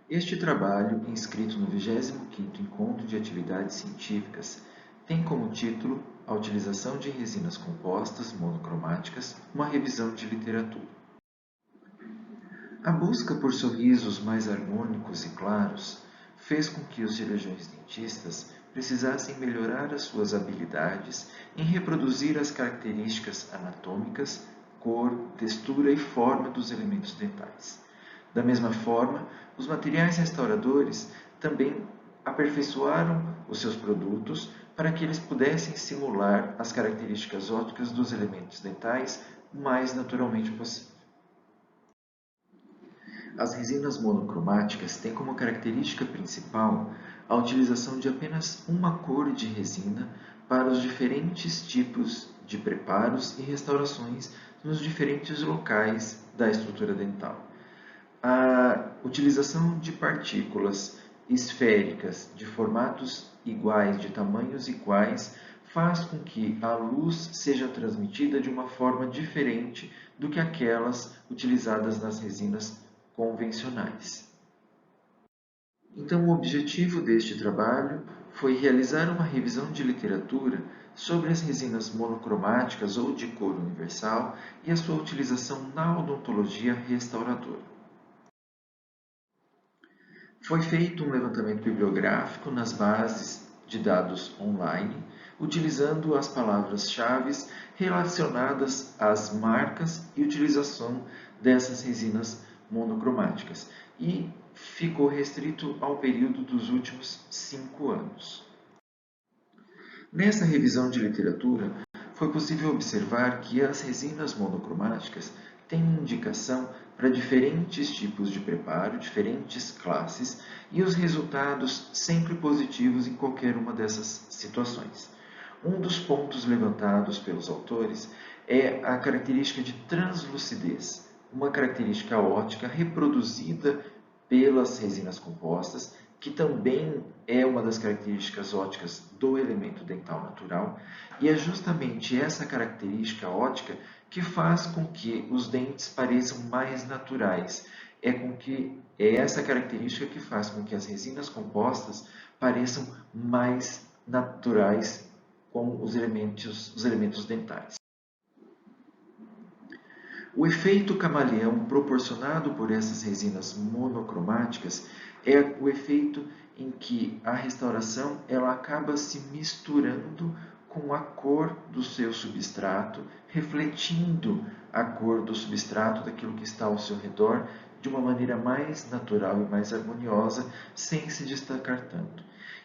Este trabalho, inscrito no 25º Encontro de Atividades Científicas, tem como título A utilização de resinas compostas monocromáticas, uma revisão de literatura. A busca por sorrisos mais harmônicos e claros fez com que os cirurgiões dentistas precisassem melhorar as suas habilidades em reproduzir as características anatômicas, cor, textura e forma dos elementos dentais. Da mesma forma, os materiais restauradores também aperfeiçoaram os seus produtos para que eles pudessem simular as características ópticas dos elementos dentais o mais naturalmente possível. As resinas monocromáticas têm como característica principal a utilização de apenas uma cor de resina para os diferentes tipos de preparos e restaurações nos diferentes locais da estrutura dental. A utilização de partículas esféricas de formatos iguais, de tamanhos iguais, faz com que a luz seja transmitida de uma forma diferente do que aquelas utilizadas nas resinas convencionais. Então, o objetivo deste trabalho foi realizar uma revisão de literatura sobre as resinas monocromáticas ou de cor universal e a sua utilização na odontologia restauradora. Foi feito um levantamento bibliográfico nas bases de dados online, utilizando as palavras-chave relacionadas às marcas e utilização dessas resinas monocromáticas, e ficou restrito ao período dos últimos 5 anos. Nessa revisão de literatura, foi possível observar que as resinas monocromáticas têm indicação para diferentes tipos de preparo, diferentes classes, e os resultados sempre positivos em qualquer uma dessas situações. Um dos pontos levantados pelos autores é a característica de translucidez, uma característica óptica reproduzida pelas resinas compostas, que também é uma das características ópticas do elemento dental natural, e é justamente essa característica óptica que faz com que os dentes pareçam mais naturais. É essa característica que faz com que as resinas compostas pareçam mais naturais com os elementos dentais. O efeito camaleão proporcionado por essas resinas monocromáticas é o efeito em que a restauração ela acaba se misturando com a cor do seu substrato, refletindo a cor do substrato daquilo que está ao seu redor de uma maneira mais natural e mais harmoniosa, sem se destacar tanto.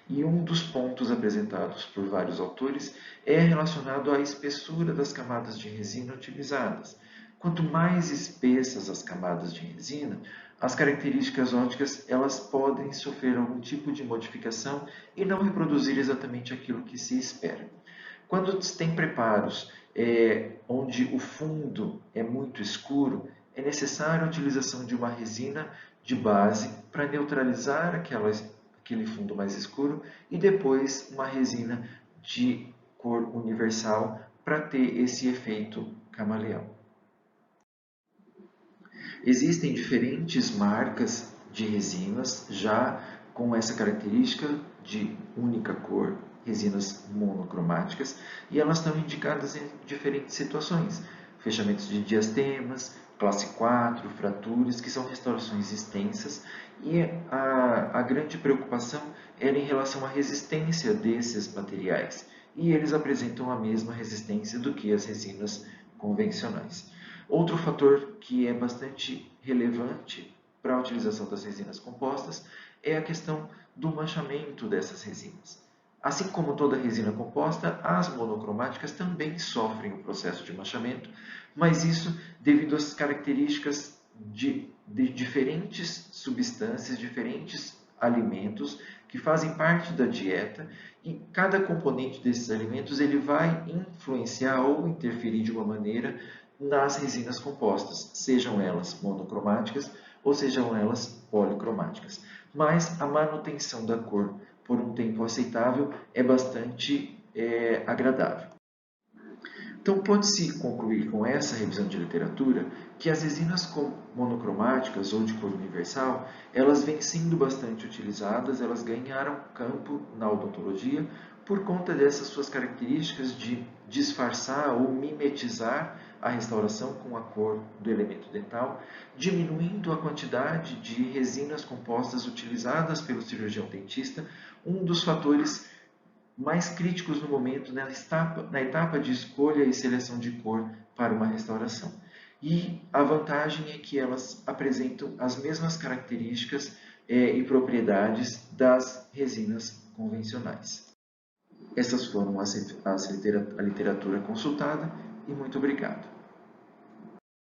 E um dos pontos apresentados por vários autores é relacionado à espessura das camadas de resina utilizadas. Quanto mais espessas as camadas de resina, as características ópticas elas podem sofrer algum tipo de modificação e não reproduzir exatamente aquilo que se espera. Quando tem preparos onde o fundo é muito escuro, é necessária a utilização de uma resina de base para neutralizar aquele fundo mais escuro e depois uma resina de cor universal para ter esse efeito camaleão. Existem diferentes marcas de resinas já com essa característica de única cor, resinas monocromáticas, e elas estão indicadas em diferentes situações. Fechamentos de diastemas, classe 4, fraturas, que são restaurações extensas, e a grande preocupação era em relação à resistência desses materiais, e eles apresentam a mesma resistência do que as resinas convencionais. Outro fator que é bastante relevante para a utilização das resinas compostas é a questão do manchamento dessas resinas. Assim como toda resina composta, as monocromáticas também sofrem o processo de manchamento, mas isso devido às características de diferentes substâncias, diferentes alimentos que fazem parte da dieta, e cada componente desses alimentos ele vai influenciar ou interferir de uma maneira nas resinas compostas, sejam elas monocromáticas ou sejam elas policromáticas. Mas a manutenção da cor por um tempo aceitável é bastante agradável. Então, pode-se concluir com essa revisão de literatura que as resinas monocromáticas ou de cor universal, elas vêm sendo bastante utilizadas, elas ganharam campo na odontologia por conta dessas suas características de disfarçar ou mimetizar a restauração com a cor do elemento dental, diminuindo a quantidade de resinas compostas utilizadas pelo cirurgião dentista, um dos fatores mais críticos no momento, na etapa de escolha e seleção de cor para uma restauração. E a vantagem é que elas apresentam as mesmas características e propriedades das resinas convencionais. Essas foram a literatura consultada e muito obrigado.